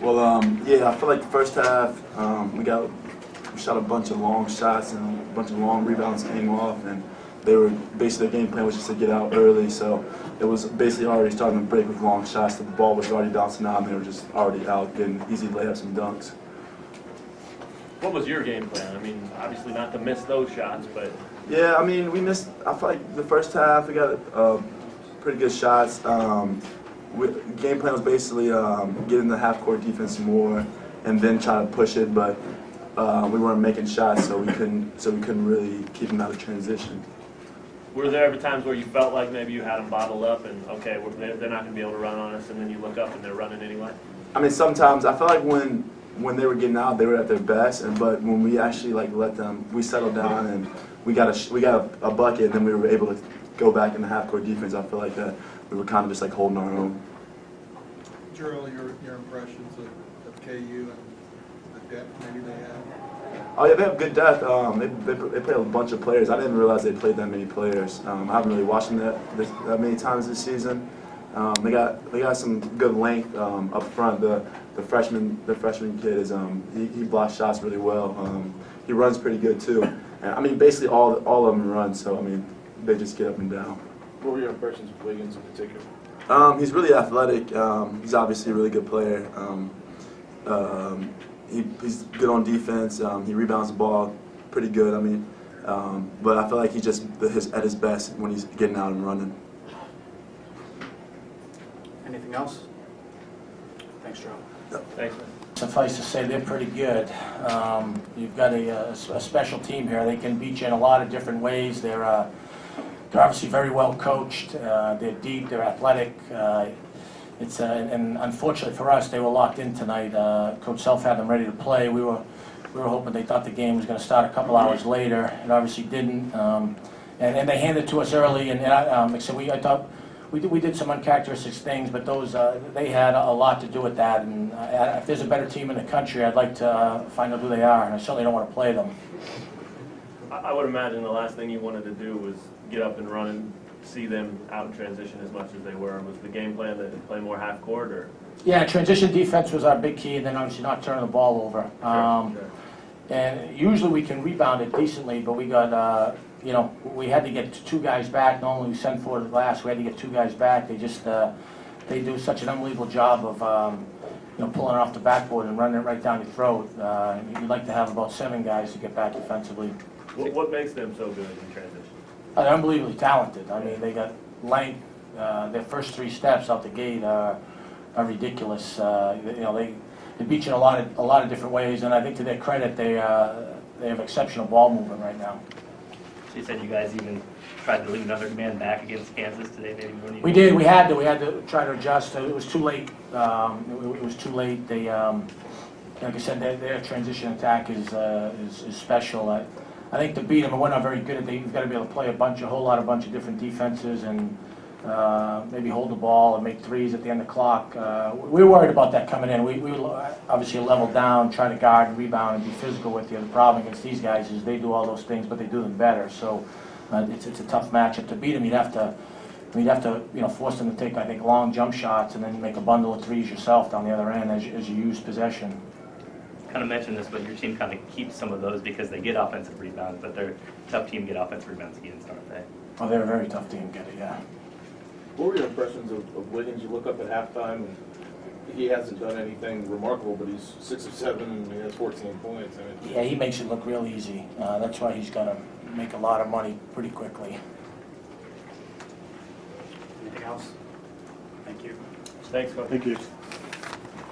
Well, yeah, I feel like the first half we shot a bunch of long shots and a bunch of long rebounds came off, and they were basically their game plan was just to get out early. So it was basically already starting to break with long shots. The ball was already bouncing out, and they were just already out getting easy layups and dunks. What was your game plan? I mean, obviously not to miss those shots, but Yeah, I mean, we missed. I feel like the first half we got pretty good shots. Game plan was basically get in the half-court defense more, and then try to push it. But we weren't making shots, so we couldn't really keep them out of transition. were there ever times where you felt like maybe you had them bottled up and, okay, they're not going to be able to run on us, and then you look up and they're running anyway? I mean, sometimes I feel like when they were getting out, they were at their best, but when we actually let them, we settled down and we got a bucket, and then we were able to go back in the half-court defense. I feel like that we were kind of just holding our own. Drew, your impressions of KU and the depth maybe they have? Oh yeah, they have good depth. They play a bunch of players. I didn't realize they played that many players. I haven't really watched them that many times this season. They got some good length up front. The freshman kid is he blocks shots really well. He runs pretty good too. And, I mean, basically all of them run. So I mean, they just get up and down. What were your impressions of Wiggins in particular? He's really athletic. He's obviously a really good player. He's good on defense. He rebounds the ball pretty good. I mean, but I feel like he's just at his best when he's getting out and running. Anything else? Thanks, Joe. Thanks, man. Suffice to say, they're pretty good. You've got a special team here. They can beat you in a lot of different ways. They're obviously very well coached. They're deep. They're athletic. And unfortunately for us, they were locked in tonight. Coach Self had them ready to play. We were hoping. They thought the game was going to start a couple hours later. It obviously didn't. And they handed it to us early. And so I thought we did some uncharacteristic things, but those they had a lot to do with that. And if there's a better team in the country, I'd like to find out who they are. And I certainly don't want to play them. I would imagine the last thing you wanted to do was get up and run and see them out in transition as much as they were. Was the game plan to play more half court, or? Yeah, transition defense was our big key, and then obviously not turning the ball over. Sure. And usually we can rebound it decently, but we got, we had to get two guys back. Normally we send forward the glass. We had to get two guys back. They just, they do such an unbelievable job of, pulling it off the backboard and running it right down your throat. You'd like to have about 7 guys to get back defensively. What makes them so good in transition? They're unbelievably talented. I mean, they got length. Their first 3 steps out the gate are ridiculous. They beat you in a lot of different ways, and I think to their credit, they have exceptional ball movement right now. So you said you guys even tried to leave another man back against Kansas today, maybe? We did. We had to try to adjust. It was too late. It was too late. They, like I said, their transition attack is special. I think to beat them, we're not very good at it. You've got to be able to play a bunch of different defenses and maybe hold the ball and make threes at the end of the clock. We were worried about that coming in. We obviously leveled down, try to guard and rebound and be physical with you. The problem against these guys is they do all those things, but they do them better. So it's a tough matchup. To beat them, you'd have to force them to take, I think, long jump shots and then make a bundle of threes yourself down the other end as you use possession. Kind of mentioned this, but your team kind of keeps some of those because they get offensive rebounds, but they're a tough team to get offensive rebounds against, aren't they? Oh, they're a very tough team to get it, yeah. What were your impressions of Wiggins? You look up at halftime, and he hasn't done anything remarkable, but he's 6 of 7, and he has 14 points. I mean, Yeah, he makes it look real easy. That's why he's going to make a lot of money pretty quickly. Anything else? Thank you. Thanks, Coach. Thank you.